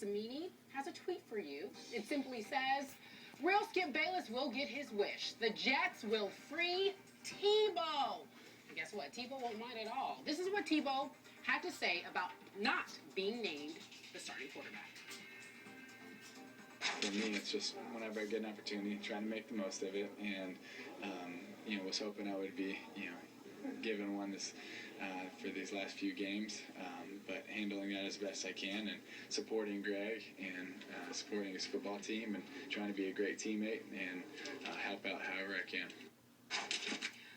Samini has a tweet for you. It simply says, real Skip Bayless will get his wish. The Jets will free Tebow. And guess what? Tebow won't mind at all. This is what Tebow had to say about not being named the starting quarterback. For me, it's just whenever I get an opportunity, trying to make the most of it, and was hoping I would be, given one this for these last few games, but handling that as best I can and supporting Greg and supporting his football team and trying to be a great teammate and help out however I can.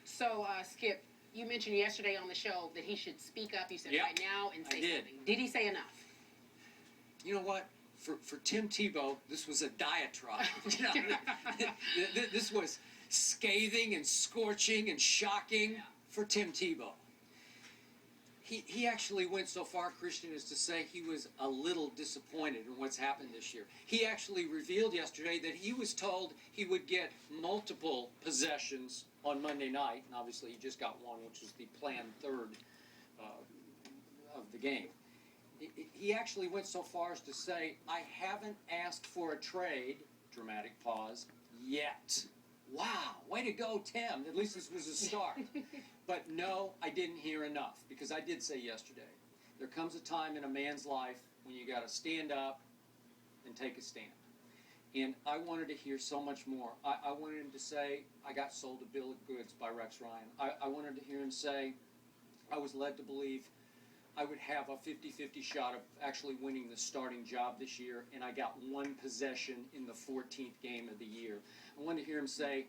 So, Skip, you mentioned yesterday on the show that he should speak up. You said right now and say something. Did he say enough? You know what? For Tim Tebow, this was a diatribe. This was scathing and scorching and shocking for Tim Tebow. He actually went so far, Christian, as to say he was a little disappointed in what's happened this year. He actually revealed yesterday that he was told he would get multiple possessions on Monday night, and obviously he just got one, which was the planned third of the game. He actually went so far as to say, I haven't asked for a trade, dramatic pause, yet. Wow, way to go, Tim. At least this was a start. But no, I didn't hear enough, because I did say yesterday, there comes a time in a man's life when you got to stand up and take a stand. And I wanted to hear so much more. I wanted him to say, I got sold a bill of goods by Rex Ryan. I wanted to hear him say, I was led to believe I would have a 50-50 shot of actually winning the starting job this year, and I got one possession in the 14th game of the year. I wanted to hear him say,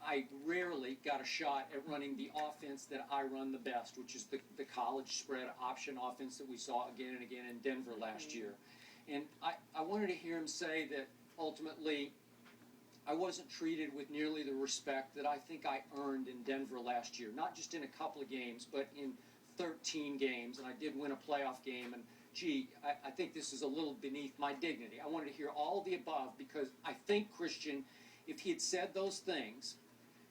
I rarely got a shot at running the offense that I run the best, which is the college spread option offense that we saw again and again in Denver last year. And I wanted to hear him say that ultimately I wasn't treated with nearly the respect that I think I earned in Denver last year, not just in a couple of games, but in 13 games, and I did win a playoff game, and gee, I think this is a little beneath my dignity. I wanted to hear all of the above because I think, Christian, if he had said those things,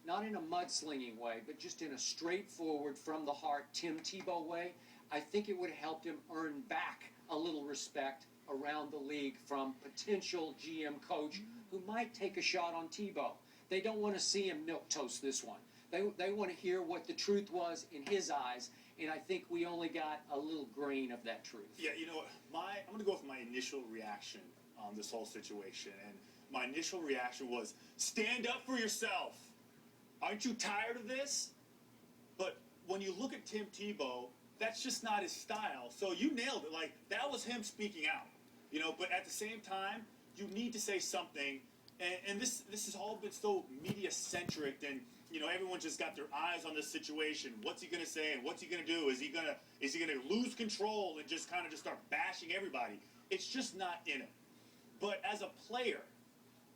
not in a mudslinging way, but just in a straightforward, from the heart, Tim Tebow way, I think it would have helped him earn back a little respect around the league from potential GM coach who might take a shot on Tebow. They don't want to see him milquetoast this one. They want to hear what the truth was in his eyes, and I think we only got a little grain of that truth. Yeah, you know, I'm going to go with my initial reaction on this whole situation, and my initial reaction was, stand up for yourself. Aren't you tired of this? But when you look at Tim Tebow, that's just not his style. So you nailed it. Like, that was him speaking out. But at the same time, you need to say something. And this has all been so media-centric, and everyone just got their eyes on this situation. What's he going to say, and what's he going to do? Is he going to lose control and just kind of start bashing everybody? It's just not in him. But as a player,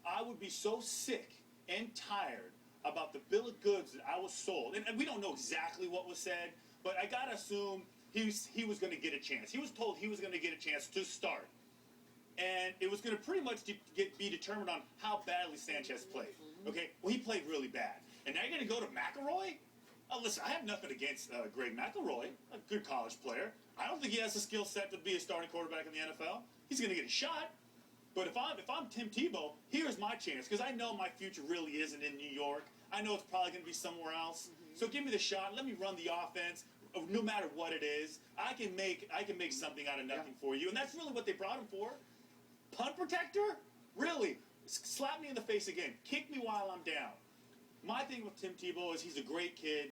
I would be so sick and tired about the bill of goods that I was sold. And we don't know exactly what was said, but I got to assume he was going to get a chance. He was told he was going to get a chance to start. And it was going to pretty much be determined on how badly Sanchez played. Okay? Well, he played really bad. And now you're going to go to McElroy? Oh, listen, I have nothing against Greg McElroy, a good college player. I don't think he has the skill set to be a starting quarterback in the NFL. He's going to get a shot. But if I'm Tim Tebow, here's my chance, because I know my future really isn't in New York. I know it's probably going to be somewhere else. So give me the shot. Let me run the offense, no matter what it is. I can make something out of nothing for you, and that's really what they brought him for. Punt protector? Really? Slap me in the face again. Kick me while I'm down. My thing with Tim Tebow is he's a great kid.